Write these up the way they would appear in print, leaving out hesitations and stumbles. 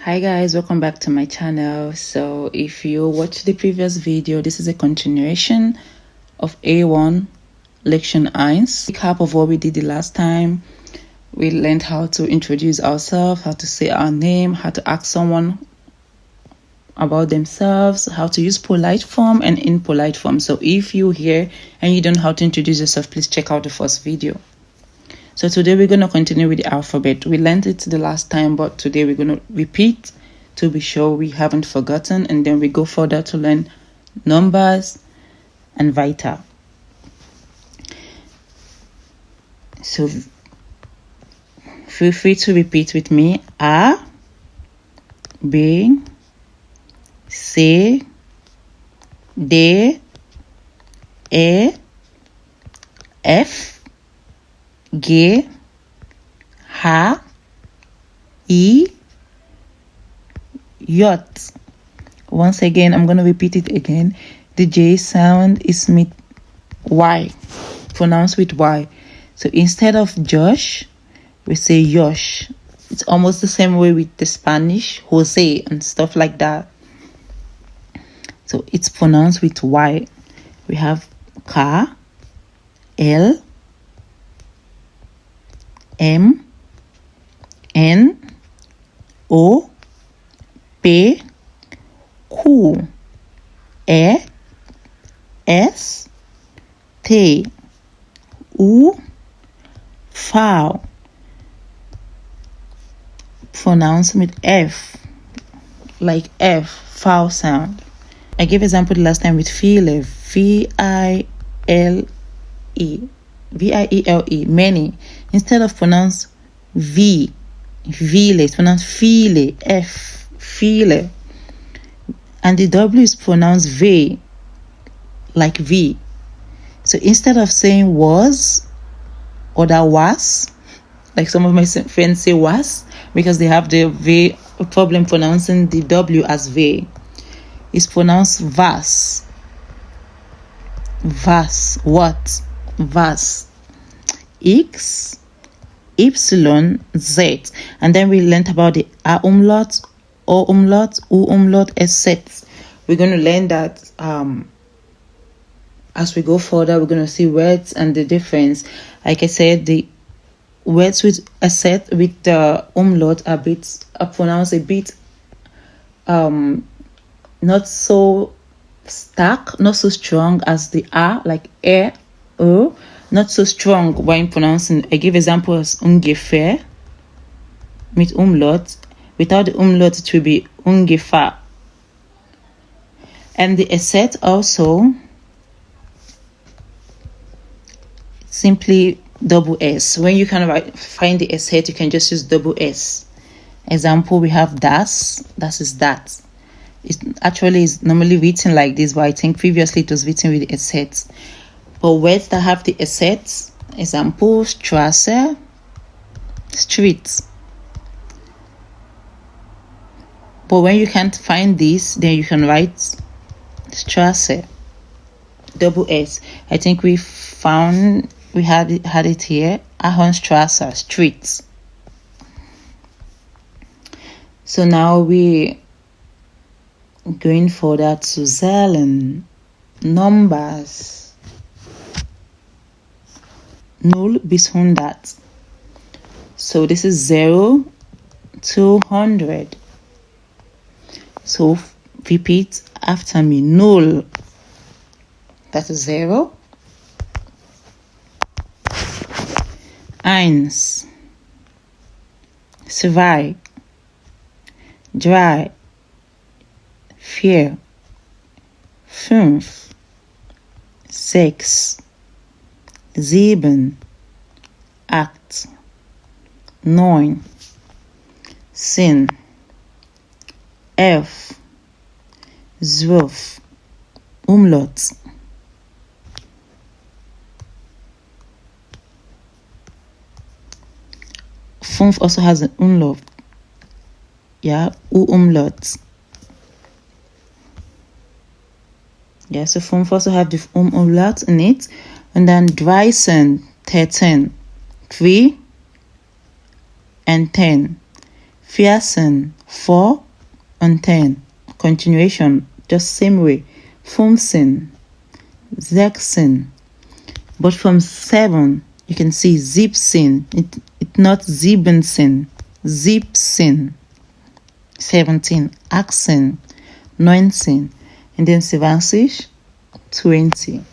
Hi guys, welcome back to my channel. So if you watched the previous video, this is a continuation of A1 Lesson 1. Recap of what we did the last time. We learned how to introduce ourselves, how to say our name, how to ask someone about themselves, how to use polite form and impolite form. So if you're here and you don't know how to introduce yourself, please check out the first video. So today we're going to continue with the alphabet. We learned it the last time, but today we're going to repeat to be sure we haven't forgotten, and then we go further to learn numbers and vital. So feel free to repeat with me. A, B, C, D, E, F, G, H, I, J. Once again, I'm going to repeat it again. The J sound is with Y, pronounced with Y. So instead of Josh, we say Yosh. It's almost the same way with the Spanish, Jose and stuff like that. So it's pronounced with Y. We have K, L, M, N, O, P, Q, E, S, T, U, V. Pronounced with F, like F, vowel sound. I gave example the last time with file, V-I-L-E, V-I-E-L-E, many. Instead of pronounce V, vile, it's pronounced file, F, file. And the W is pronounced V, like V. So instead of saying was, or that was, like some of my friends say was, because they have the V problem pronouncing the W as V. It's pronounced vas. Vas, what? Vas. X, Y, Z. And then we learned about the A umlaut, O umlaut, U umlaut, etc. We're going to learn that as we go further. We're going to see words and the difference. Like I said, the words with a set with the umlaut are pronounced a bit not so stark, not so strong as the A, like O, not so strong when pronouncing. I give examples ungefähr with umlaut. Without the umlaut, it will be ungefähr. And the set also simply double S. When you can find the set, you can just use double S. Example, we have das. Das is that. It actually is normally written like this, but I think previously it was written with the set. But words that have the set, example, Straße, street. But when you can't find this, then you can write Straße, double S. I think we had it here, Ahornstraße, street. So now we going further to Zahlen, numbers, 0 bis 100. So this is 0 to 100. So repeat after me. 0, that is 0. 1, 2, 3, 4, 5, 6, 7, 8, 9, 10, 11, 12, umlaut. Fünf also has an umlaut. Yeah, U umlaut. Yeah, so 5 also have the umlaut in it. And then 13, 3 and 10. 14, 4 und 10. Continuation, just same way. 15, 16. But from 7, you can see 17. It's not 17. 17. 17. 18. 19. And then 20. 20.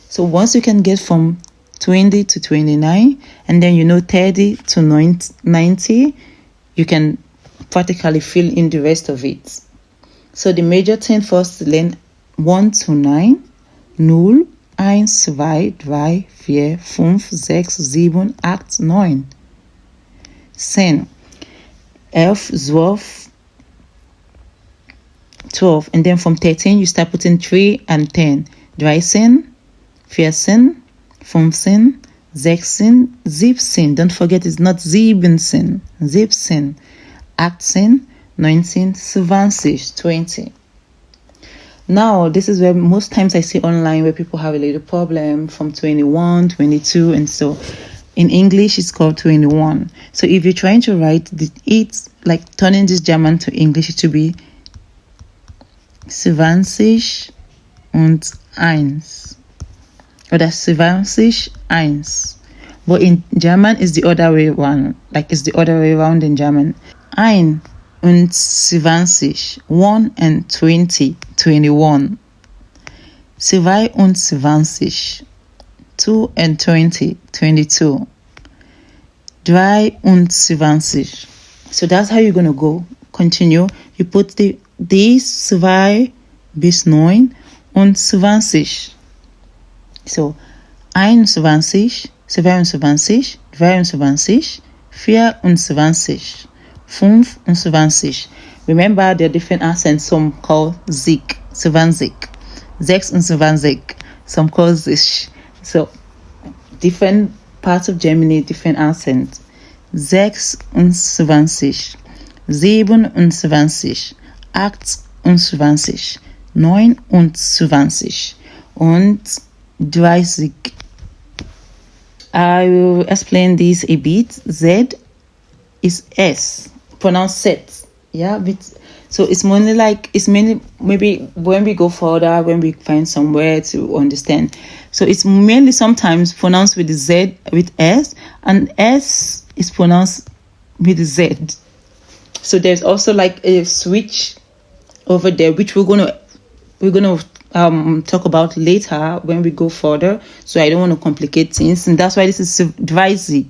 So once you can get from 20 to 29, and then you know 30 to 90, you can practically fill in the rest of it. So the major thing for us to learn 1 to 9, 0, 1, 2, 3, 4, 5, 6, 7, 8, 9. 10, 11, 12. And then from 13, you start putting 3 and 10. 13, 14, 15, 16, 17. Don't forget it's not 17. 17, 18, 19, 20, 20. Now, this is where most times I see online where people have a little problem from 21, 22, and so in English it's called 21. So if you're trying to write it's like turning this German to English, it should be 20 und 1 oder 20, 1. But in German it's the other way around. Like it's the other way around in German. 1 und 20, 1 and 20, 21. 22, 2 and 20, 22. 23. So that's how you're going to go. Continue. You put these 2 bis 9 und 20. So 21, 22, 23, 24, 25. Remember, there are different accents. Some call Zik, 20, 26, some call Zish. So, different parts of Germany, different accents. 26, 27, 28, 29 und 30. I will explain this a bit. Z is S, pronounced set. Yeah, so it's mainly maybe when we go further, when we find somewhere to understand. So it's mainly sometimes pronounced with the Z with S, and S is pronounced with the Z. So there's also like a switch over there, which we're gonna talk about later when we go further. So I don't want to complicate things, and that's why this is 30,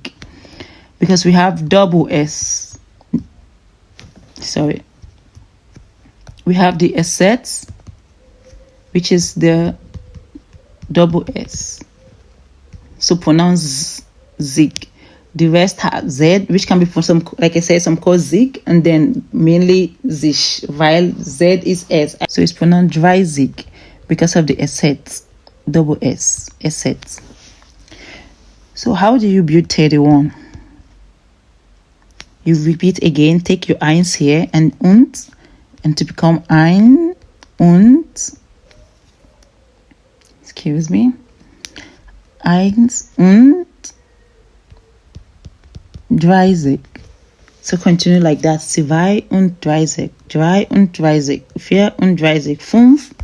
because we have double S. Sorry. We have the assets, which is the double S. So pronounce Zig. The rest have Z, which can be for some, like I said, some call Zig, and then mainly Zish, while Z is S. So it's pronounced dry Zig because of the assets, double S, assets. So how do you build 31? You repeat again, take your eins here and to become ein und, excuse me, eins und 30. So continue like that. 2 und 30, 3 und 30, 4 und 30, 5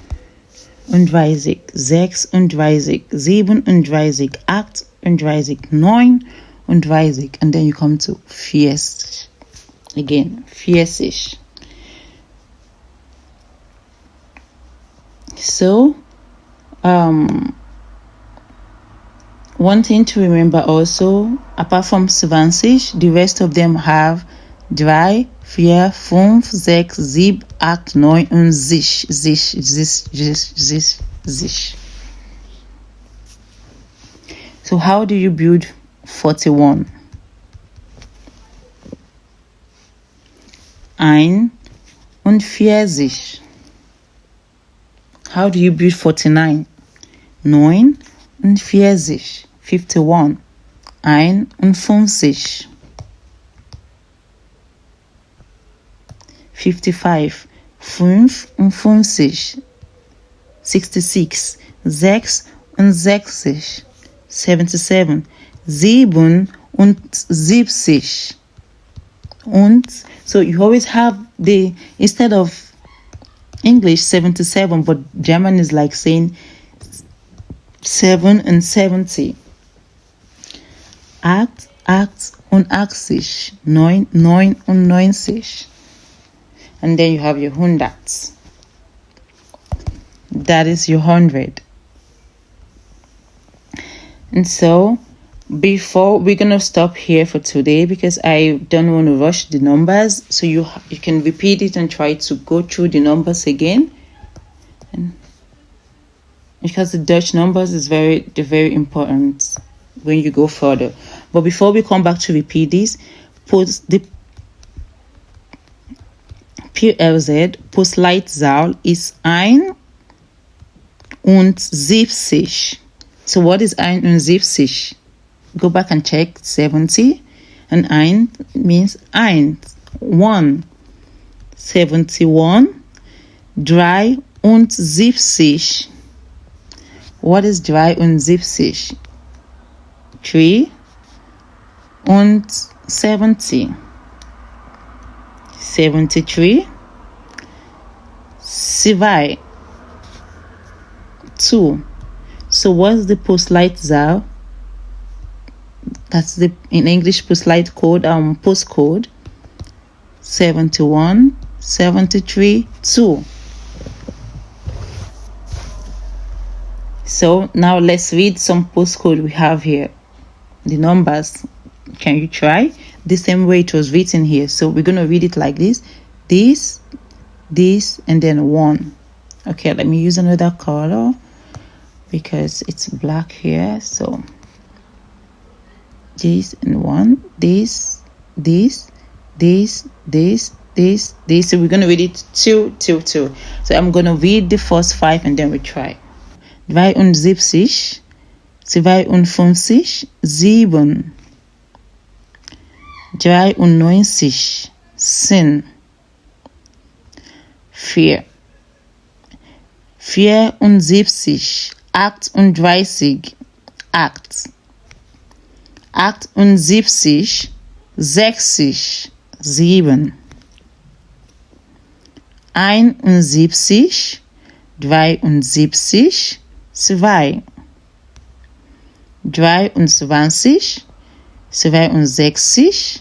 und 30, 6 und 30, 7 und 30, 8 und 30, 9 und 30, and then you come to 40. Again, 40. So, one thing to remember also, apart from 20, the rest of them have 3, 4, 5, 6, 7, 8, 9 und sich. So how do you build 41? 41. How do you build 49? 49. 51. 51. 55. 55. 66. 66. 77. 77. und. So you always have the, instead of English 77, but German is like saying 7 and 70. 8, 88, 9, 99. And then you have your hundreds. That is your 100. And so before, we're gonna stop here for today because I don't want to rush the numbers, so you can repeat it and try to go through the numbers again, and because the Dutch numbers is very important when you go further. But before we come back to repeat this, put the PLZ Postleitzahl ist 71. So what is 71? Go back and check 70, and 1 means 1. 71. 73. What is 73? 3 und 70. 73. 2. So what's the Postleitzahl? That's the, in English, postcode, postcode 71, 73, 2. So now let's read some postcode we have here. The numbers, can you try? The same way it was written here. So we're going to read it like this. This, and then 1. Okay, let me use another color because it's black here. So this and 1, this. So we're going to read it 2. So I'm going to read the first 5 and then we try. 72, 52, 7, 93, sin, 4, 74, 38, 8, 78, 60, 7, 71, 73, 2, 23, 62, 3, 84, 36, 7, 36, 14,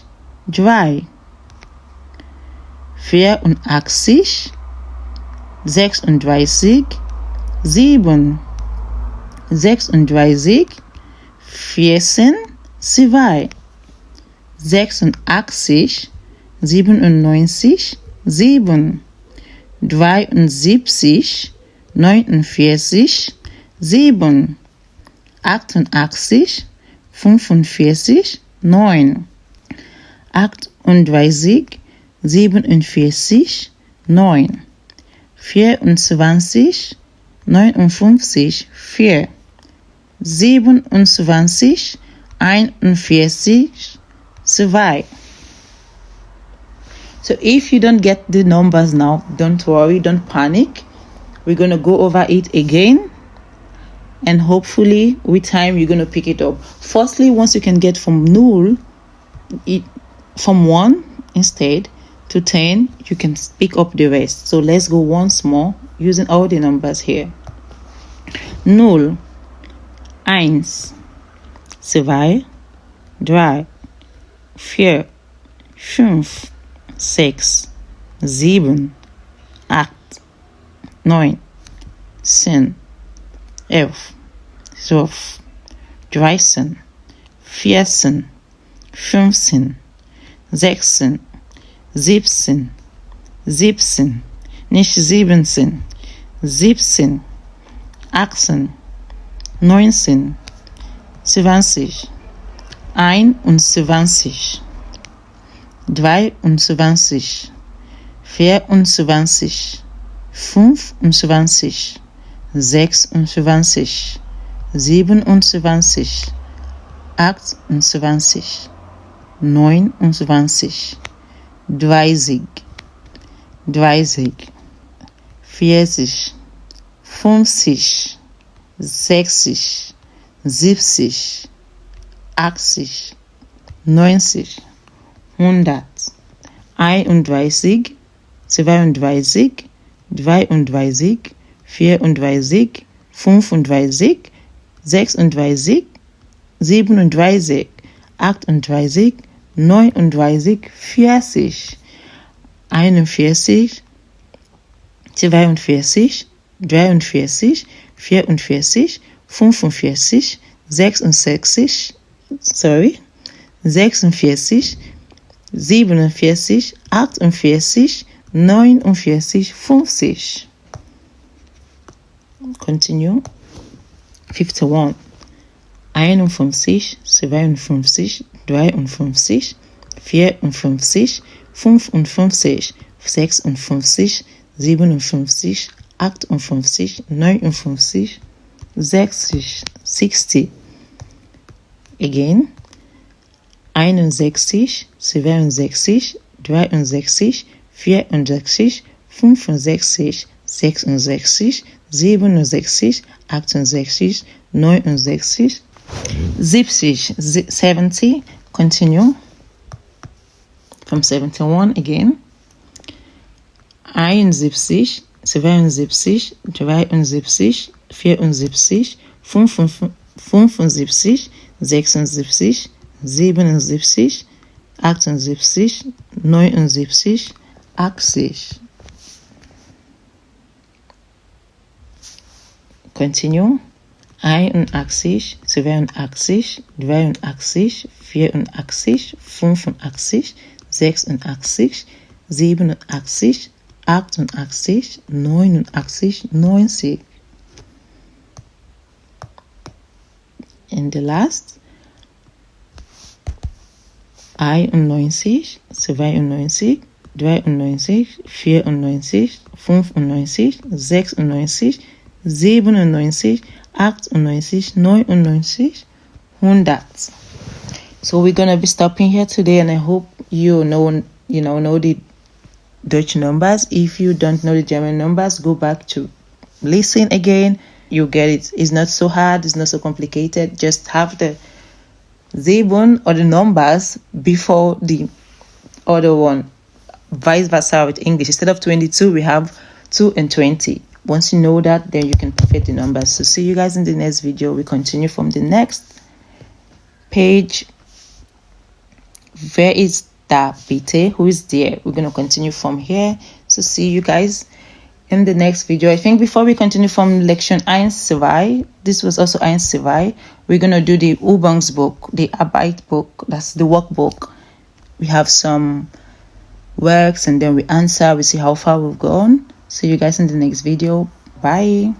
2, 86, 97, 7, 73, 49, 7, 88, 45, 9, 38, 47, 9, 24, 59, 4, 27, 41, 2. So if you don't get the numbers now, don't worry, don't panic. We're going to go over it again, and hopefully with time you're going to pick it up. Firstly, once you can get from 0, from 1 instead to 10, you can pick up the rest. So let's go once more using all the numbers here. 0, 1, 2, 3, 4, 5, 6, 7, 8, 9, 10, 11, 12, 13, 14, 15, 16, 17, nicht 17, 17, 18, 19, 20, 21, 23, 24, 25, 26, 27, 28, 29, 30, 40, 50, 60, 70, 80, 90, 100, 31, 32, 33, 34, 35, 36, 37, 38, 39, 40, 41, 42, 43, 44, 45, 66, 46, 47, 48, 49, 50. Continue. 51, 51, 52, 53, 54, 55, 56, 57, 58, 59, 60. Again. 61, 62, 63, 64, 65, 66, 67, 68, 69, 70. Continue. From 71 again. 71, 72, 73, 74, 75, 76, 77, 78, 79, 80. Continue. 81, 82, 83, 84, 85, 86, 87, 88, 89, 90. And the last. 91, 92, 93, 94, 95, 96, 97, 98, 99, 100. So we're gonna be stopping here today, and I hope you know the Dutch numbers. If you don't know the German numbers, go back to listen again. You get it. It's not so hard. It's not so complicated. Just have the Zebun or the numbers before the other one, vice versa with English. Instead of 22, we have 2 and 20. Once you know that, then you can perfect the numbers. So see you guys in the next video. We continue from the next page. Where is da bitte? Who is there? We're going to continue from here. So see you guys in the next video. I think before we continue from Lection 1, this was also 1, we're going to do the Übungsbuch, the Arbeit book, that's the workbook. We have some works and then we answer, we see how far we've gone. See you guys in the next video. Bye.